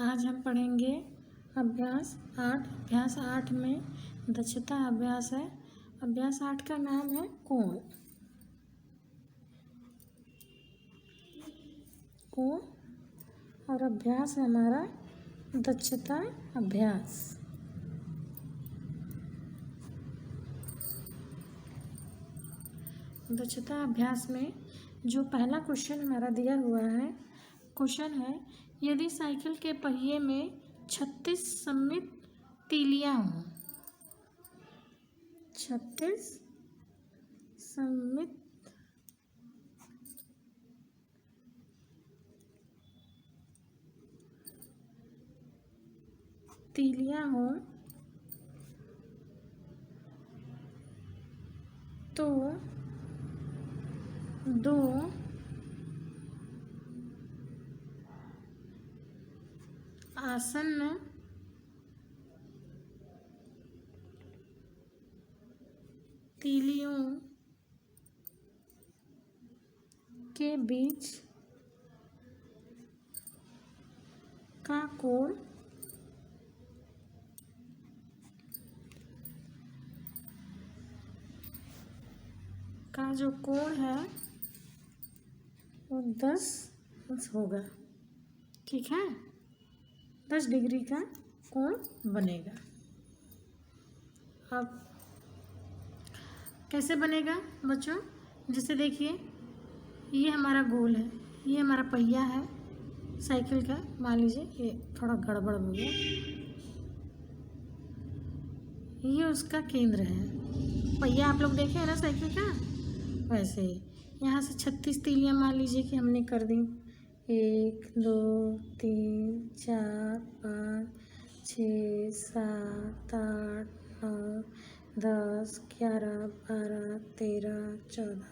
आज हम पढ़ेंगे अभ्यास 8। अभ्यास 8 में दक्षता अभ्यास है। अभ्यास 8 का नाम है कोण। और अभ्यास है हमारा दक्षता अभ्यास। दक्षता अभ्यास में जो पहला क्वेश्चन हमारा दिया हुआ है, क्वेश्चन है यदि साइकिल के पहिए में 36 सममित तीलियां हों, 36 सममित तीलियां हों तो दो आसन्न तीलियों के बीच का कोण का जो कोण है वो 10 होगा। ठीक है, 10 डिग्री का कोण बनेगा। अब कैसे बनेगा बच्चों? जैसे देखिए, ये हमारा गोल है, ये हमारा पहिया है साइकिल का। मान लीजिए ये थोड़ा गड़बड़ हो गया, ये उसका केंद्र है। पहिया आप लोग देखे हैं ना साइकिल का, वैसे ही यहाँ से 36 तीलियां मान लीजिए कि हमने कर दी। 1 2 3 4 5 6 7 8 9 10 11 12 13 14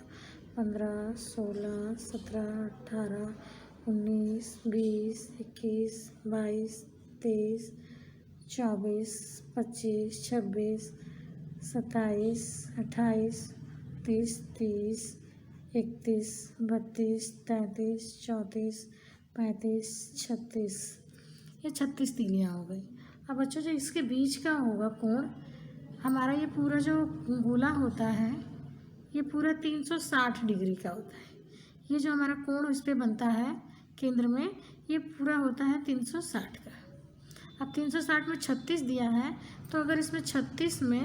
15 16 17 18 19 20 21 22 23 24 25 26 27 28 30 31 32 33 34 35 36, ये 36 तीलियां हो गई। अब बच्चों जो इसके बीच का होगा कोण, हमारा ये पूरा जो गोला होता है ये पूरा 360 डिग्री का होता है। ये जो हमारा कोण इस पे बनता है केंद्र में, ये पूरा होता है 360 का। अब 360 में 36 दिया है, तो अगर इसमें 36 में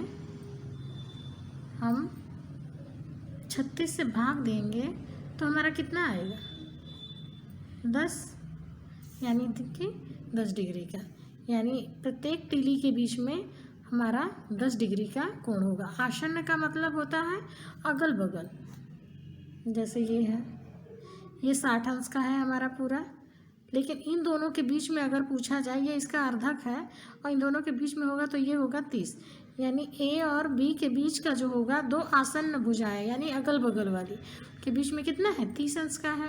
हम 36 से भाग देंगे तो हमारा कितना आएगा? 10, यानी कि 10 डिग्री का। यानी प्रत्येक तीली के बीच में हमारा 10 डिग्री का कोण होगा। आसन्न का मतलब होता है अगल बगल। जैसे ये है, ये 60 अंश का है हमारा पूरा, लेकिन इन दोनों के बीच में अगर पूछा जाए, ये इसका अर्धक है और इन दोनों के बीच में होगा तो ये होगा 30। यानी ए और बी के बीच का जो होगा, दो आसन्न भुजाएं यानी अगल बगल वाली के बीच में कितना है? 30 अंश का है।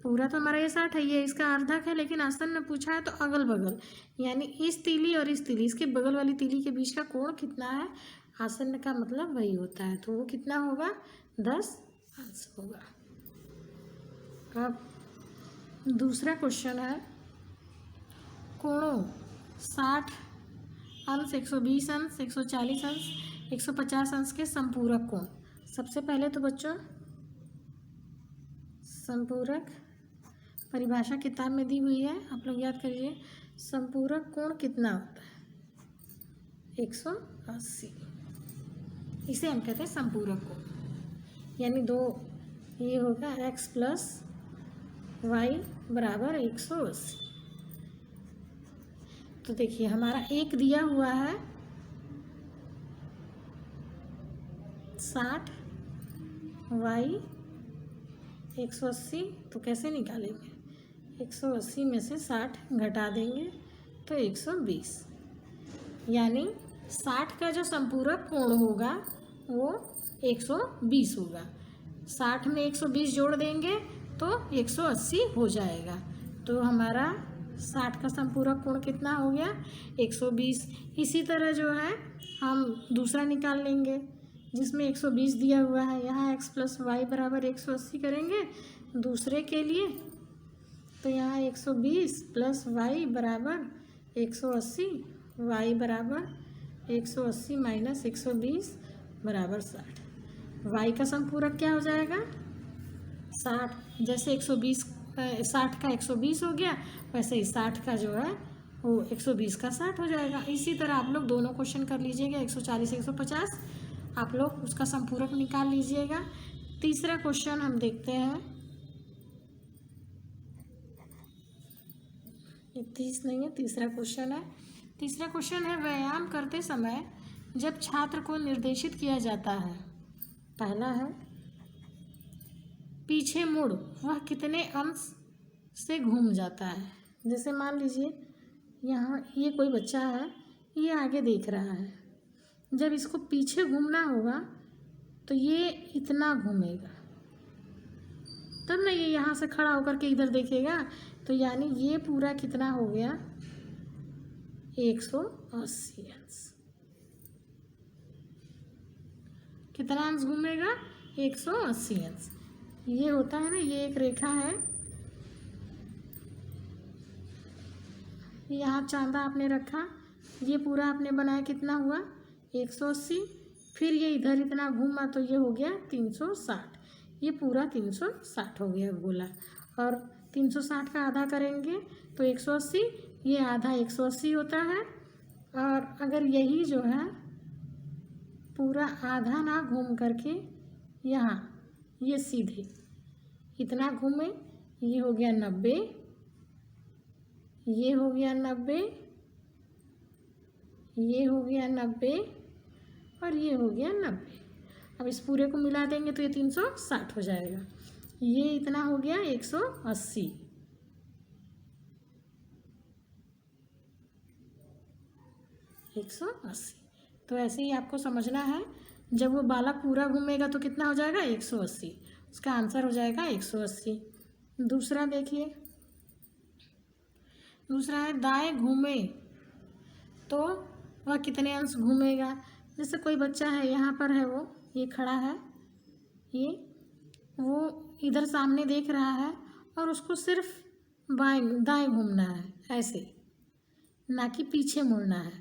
पूरा तो हमारा ये 60 है, ये इसका अर्धक है, लेकिन आसन्न पूछा है तो अगल बगल, यानी इस तीली और इस तीली, इसके बगल वाली तीली के बीच का कोण कितना है? आसन्न का मतलब वही होता है, तो वो कितना होगा? 10 अंश होगा। अब दूसरा क्वेश्चन है कोणों 60 अंश, 120 अंश, 140 अंश, 150 अंश के संपूरक कोण। सबसे पहले तो बच्चों संपूरक परिभाषा किताब में दी हुई है, आप लोग याद करिए। संपूरक कोण कितना होता है? 180। इसे हम कहते हैं संपूरक कोण। यानी दो, ये होगा x प्लस वाई बराबर 180। तो देखिए हमारा एक दिया हुआ है 60, वाई 180, तो कैसे निकालेंगे? 180 में से 60 घटा देंगे तो 120, यानी 60 का जो संपूरक कोण होगा वो 120 होगा। 60 में 120 जोड़ देंगे तो 180 हो जाएगा। तो हमारा 60 का संपूरक कोण कितना हो गया? 120। इसी तरह जो है हम दूसरा निकाल लेंगे जिसमें 120 दिया हुआ है। यहाँ x प्लस वाई बराबर 180 करेंगे दूसरे के लिए, तो यहाँ 120 प्लस वाई बराबर 180, वाई बराबर 180 माइनस 120 बराबर 60। वाई का समपूरक क्या हो जाएगा? 60। जैसे 120 60 का 120 हो गया, वैसे ही 60 का जो है वो 120 का 60 हो जाएगा। इसी तरह आप लोग दोनों क्वेश्चन कर लीजिएगा, 140 150 आप लोग उसका संपूरक निकाल लीजिएगा। तीसरा क्वेश्चन हम देखते हैं। ये 30 नहीं है, तीसरा क्वेश्चन है। तीसरा क्वेश्चन है, व्यायाम करते समय जब छात्र को निर्देशित किया जाता है, पहला है पीछे मुड़, वह कितने अंश से घूम जाता है। जैसे मान लीजिए यहाँ ये कोई बच्चा है, ये आगे देख रहा है, जब इसको पीछे घूमना होगा तो ये इतना घूमेगा, तब ना ये यहाँ से खड़ा होकर के इधर देखेगा। तो यानी ये पूरा कितना हो गया? 180 अंश। कितना अंश घूमेगा? 180 अंश। ये होता है ना, ये एक रेखा है, यहाँ चांदा आपने रखा, ये पूरा आपने बनाया, कितना हुआ? 180। फिर ये इधर इतना घूमा तो ये हो गया 360। ये पूरा 360 हो गया गोला। और 360 का आधा करेंगे तो 180, ये आधा 180 होता है। और अगर यही जो है पूरा आधा ना घूम करके यहाँ ये सीधे इतना घूमे, ये हो गया 90, ये हो गया 90, ये हो गया 90 और ये हो गया 90। अब इस पूरे को मिला देंगे तो ये 360 हो जाएगा। ये इतना हो गया 180। तो ऐसे ही आपको समझना है, जब वो बालक पूरा घूमेगा तो कितना हो जाएगा? 180। उसका आंसर हो जाएगा 180। दूसरा देखिए, दूसरा है दाएं घूमे तो वह कितने अंश घूमेगा। जैसे कोई बच्चा है, यहाँ पर है, वो ये खड़ा है, ये वो इधर सामने देख रहा है और उसको सिर्फ दाएं घूमना है, ऐसे, ना कि पीछे मुड़ना है।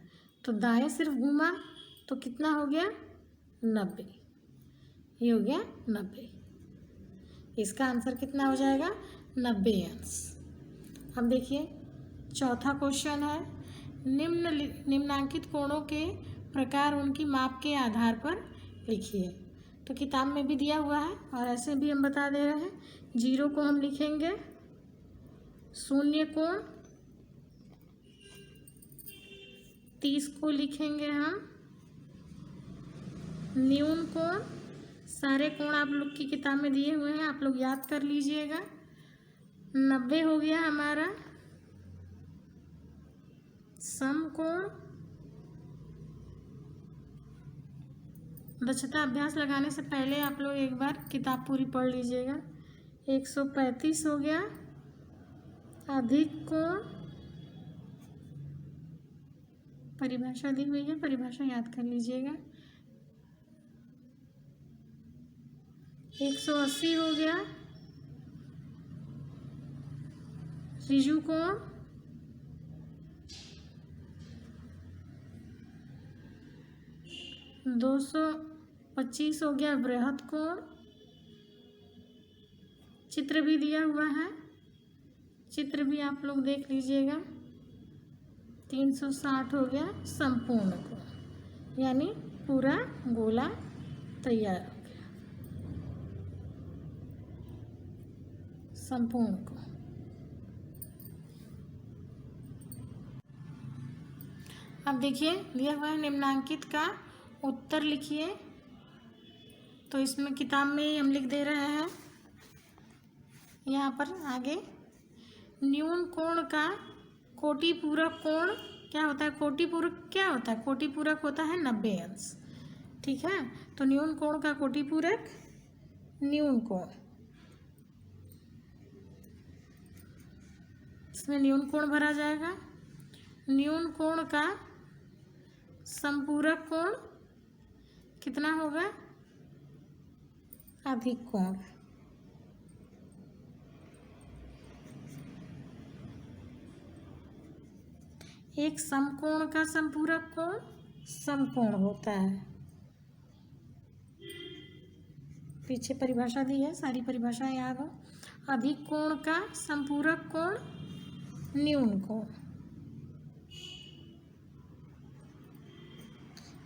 तो दाएं सिर्फ घूमा तो कितना हो गया? 90। ये हो गया 90। इसका आंसर कितना हो जाएगा? 90 अंश। अब देखिए चौथा क्वेश्चन है, निम्नांकित कोणों के प्रकार उनकी माप के आधार पर लिखिए। तो किताब में भी दिया हुआ है और ऐसे भी हम बता दे रहे हैं। 0 को हम लिखेंगे शून्य कोण, 30 को लिखेंगे हम न्यून कोण। सारे कोण आप लोग की किताब में दिए हुए हैं, आप लोग याद कर लीजिएगा। 90 हो गया हमारा समकोण। दक्षता अभ्यास लगाने से पहले आप लोग एक बार किताब पूरी पढ़ लीजिएगा। 135 हो गया अधिक कोण। परिभाषा दी हुई है, परिभाषा याद कर लीजिएगा। 180 हो गया ऋजु कोण। 225 हो गया बृहद कोण। चित्र भी दिया हुआ है, चित्र भी आप लोग देख लीजिएगा। 360 हो गया संपूर्ण कोण, यानी पूरा गोला तैयार हो गया संपूर्ण कोण। अब देखिए दिया हुआ है निम्नांकित का उत्तर लिखिए। तो इसमें किताब में ही हम लिख दे रहे हैं। यहाँ पर आगे न्यून कोण का कोटि पूरक कोण क्या होता है? कोटि पूरक क्या होता है? कोटि पूरक होता है 90 अंश। ठीक है, तो न्यून कोण का कोटि पूरक न्यून कोण, इसमें न्यून कोण भरा जाएगा। न्यून कोण का संपूरक कोण कितना होगा? अधिक कोण। एक समकोण का संपूरक कोण समकोण होता है। पीछे परिभाषा दी है, सारी परिभाषा याद हो। अभिकोण का संपूरक कोण न्यून कोण।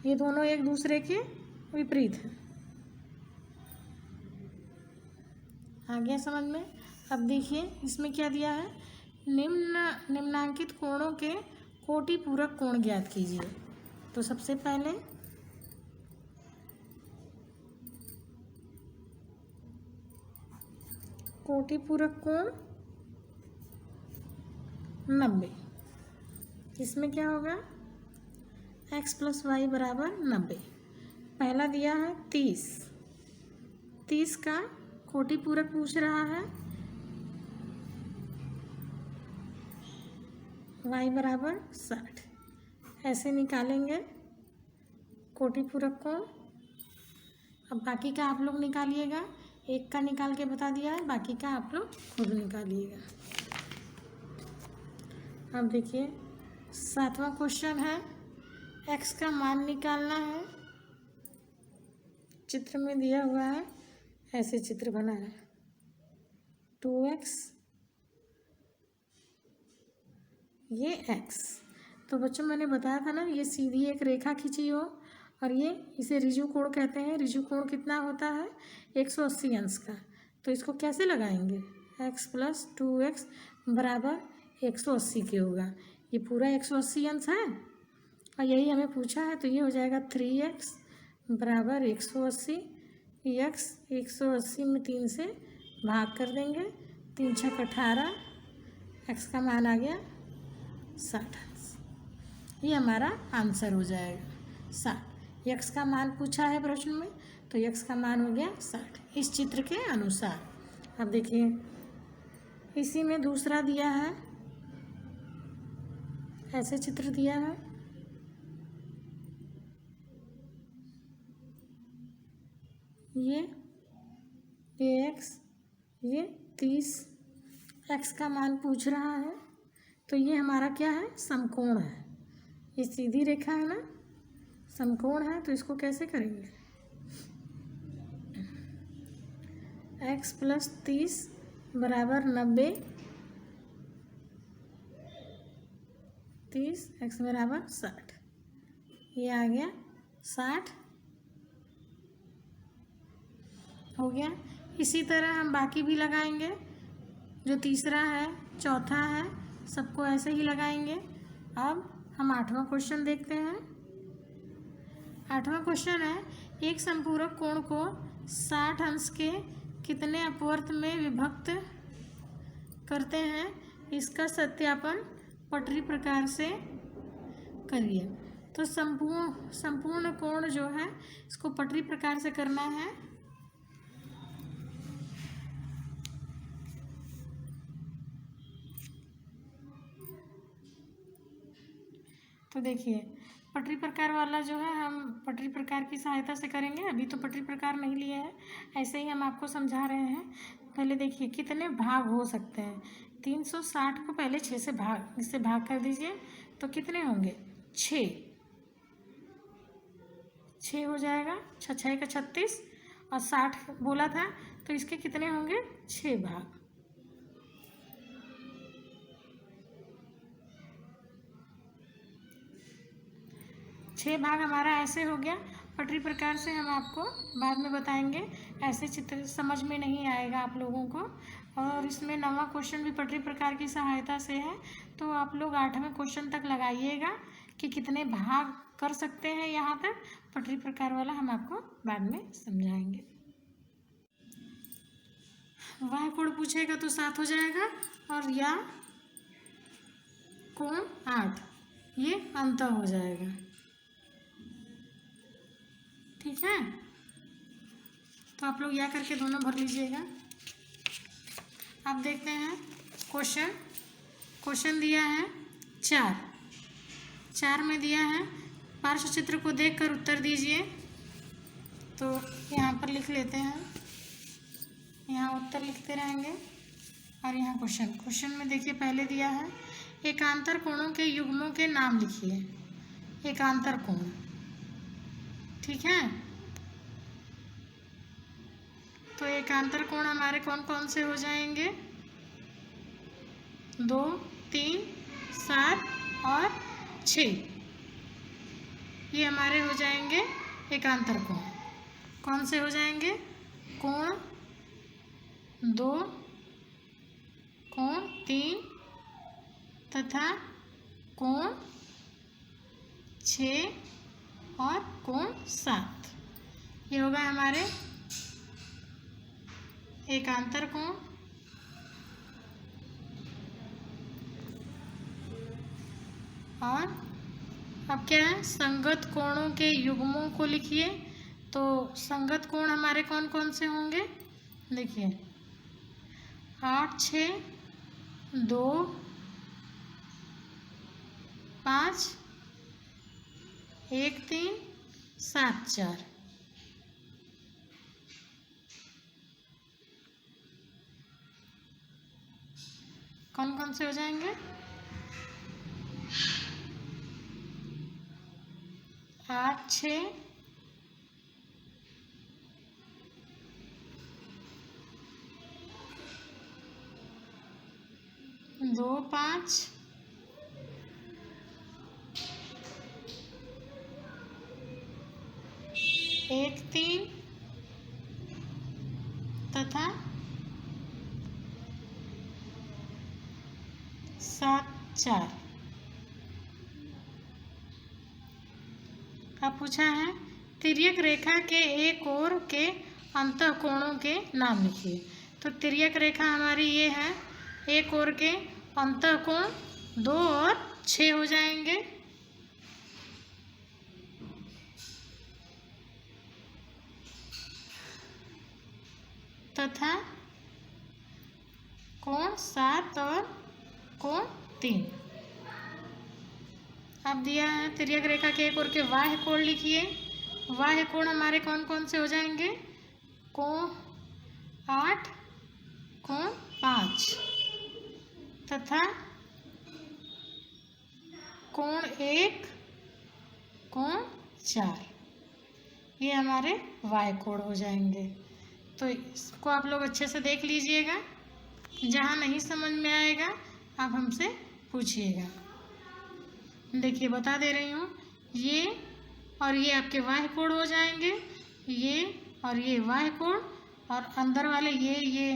ये दोनों एक दूसरे के विपरीत हैं। आ गया समझ में। अब देखिए इसमें क्या दिया है, निम्नांकित कोणों के कोटि पूरक कोण ज्ञात कीजिए। तो सबसे पहले कोटि पूरक कोण 90। इसमें क्या होगा, x प्लस वाई बराबर 90। पहला दिया है 30, 30 का कोटि पूरक पूछ रहा है, y बराबर 60। ऐसे निकालेंगे कोटि पूरक कोण। अब बाकी का आप लोग निकालिएगा, एक का निकाल के बता दिया है, बाकी का आप लोग खुद निकालिएगा। अब देखिए 7वां क्वेश्चन है, x का मान निकालना है। चित्र में दिया हुआ है, ऐसे चित्र बना है 2x, ये x। तो बच्चों मैंने बताया था ना, ये सीधी एक रेखा खींची हो और ये इसे ऋजु कोण कहते हैं। ऋजु कोण कितना होता है, 180 अंश का। तो इसको कैसे लगाएंगे, x प्लस 2x बराबर 180 के होगा। ये पूरा 180 अंश है और यही हमें पूछा है, तो ये हो जाएगा 3x बराबर 180। x 180 में 3 से भाग कर देंगे, 3 छक 18, x का मान आ गया 60 अंश। ये हमारा आंसर हो जाएगा 60। x का मान पूछा है प्रश्न में, तो x का मान हो गया 60 इस चित्र के अनुसार। अब देखिए इसी में दूसरा दिया है, ऐसे चित्र दिया है। ये x, ये 30, x का मान पूछ रहा है। तो ये हमारा क्या है, समकोण है। ये सीधी रेखा है ना, समकोण है। तो इसको कैसे करेंगे, x प्लस 30 बराबर 90, 30 x बराबर 60। ये आ गया 60 हो गया। इसी तरह हम बाकी भी लगाएंगे, जो तीसरा है, चौथा है, सबको ऐसे ही लगाएंगे। अब हम 8वां क्वेश्चन देखते हैं। 8वां क्वेश्चन है, एक संपूरक कोण को 60 अंश के कितने अपवर्त में विभक्त करते हैं, इसका सत्यापन पटरी प्रकार से करिए। तो संपूर्ण कोण जो है इसको पटरी प्रकार से करना है। तो देखिए पटरी प्रकार वाला जो है हम पटरी प्रकार की सहायता से करेंगे। अभी तो पटरी प्रकार नहीं लिए है, ऐसे ही हम आपको समझा रहे हैं। पहले देखिए कितने भाग हो सकते हैं। 360 को पहले 6 से इससे भाग कर दीजिए, तो कितने होंगे, 6 हो जाएगा। 6 का 36 और 60 बोला था, तो इसके कितने होंगे, 6 भाग। छः भाग हमारा ऐसे हो गया। पटरी प्रकार से हम आपको बाद में बताएंगे, ऐसे चित्र समझ में नहीं आएगा आप लोगों को। और इसमें 9वां क्वेश्चन भी पटरी प्रकार की सहायता से है। तो आप लोग 8वें क्वेश्चन तक लगाइएगा कि कितने भाग कर सकते हैं। यहाँ तक पटरी प्रकार वाला हम आपको बाद में समझाएंगे। वह कोण पूछेगा तो 7 हो जाएगा, और या कोण 8, ये अंतर हो जाएगा। ठीक है, तो आप लोग यह करके दोनों भर लीजिएगा। अब देखते हैं क्वेश्चन दिया है 4 में दिया है, पार्श्व चित्र को देखकर उत्तर दीजिए। तो यहाँ पर लिख लेते हैं, यहाँ उत्तर लिखते रहेंगे और यहाँ क्वेश्चन में देखिए पहले दिया है एकांतर कोणों के युग्मों के नाम लिखिए। एकांतर कोण, ठीक है। तो एकांतर कोण हमारे कौन कौन से हो जाएंगे? 2, 3, 7 और 6, ये हमारे हो जाएंगे एकांतर कोण। कौन से हो जाएंगे? कोण 2, कोण 3 तथा कोण 6 और कोण 7, ये होगा हमारे एकांतर कोण। और अब क्या है? संगत कोणों के युग्मों को लिखिए। तो संगत कोण हमारे कौन कौन से होंगे? देखिए 8, 6, 2, 5, 1, 3, 7, 4। कौन कौन से हो जाएंगे? 8, 6, 2, 5, 1, 3 तथा 7, 4। अब पूछा है तिर्यक रेखा के एक ओर के अंतःकोणों के नाम लिखिए। तो तिर्यक रेखा हमारी ये है, एक ओर के अंतःकोण 2 और 6 हो जाएंगे। तथा कोण 7 और कोण 3। अब दिया है तिर्यक रेखा के एक ओर के बाह्य कोण लिखिए। बाह्य कोण हमारे कौन कौन से हो जाएंगे? कोण 8, कोण 5 तथा कोण 1, कोण 4, ये हमारे बाह्य कोण हो जाएंगे। तो इसको आप लोग अच्छे से देख लीजिएगा। जहाँ नहीं समझ में आएगा आप हमसे पूछिएगा। देखिए बता दे रही हूँ, ये और ये आपके बाह्य कोण हो जाएंगे, ये और ये बाह्य कोण, और अंदर वाले ये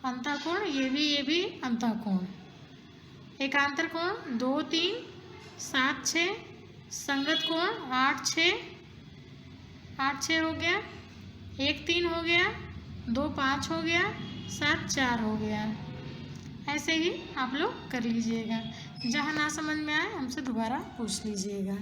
अंतःकोण, ये भी अंतःकोण। एकांतर कोण 2, 3, 7, 6, संगत कोण 8, 6 हो गया, 1, 3 हो गया, 2, 5 हो गया, 7, 4 हो गया। ऐसे ही आप लोग कर लीजिएगा। जहाँ ना समझ में आए हमसे दोबारा पूछ लीजिएगा।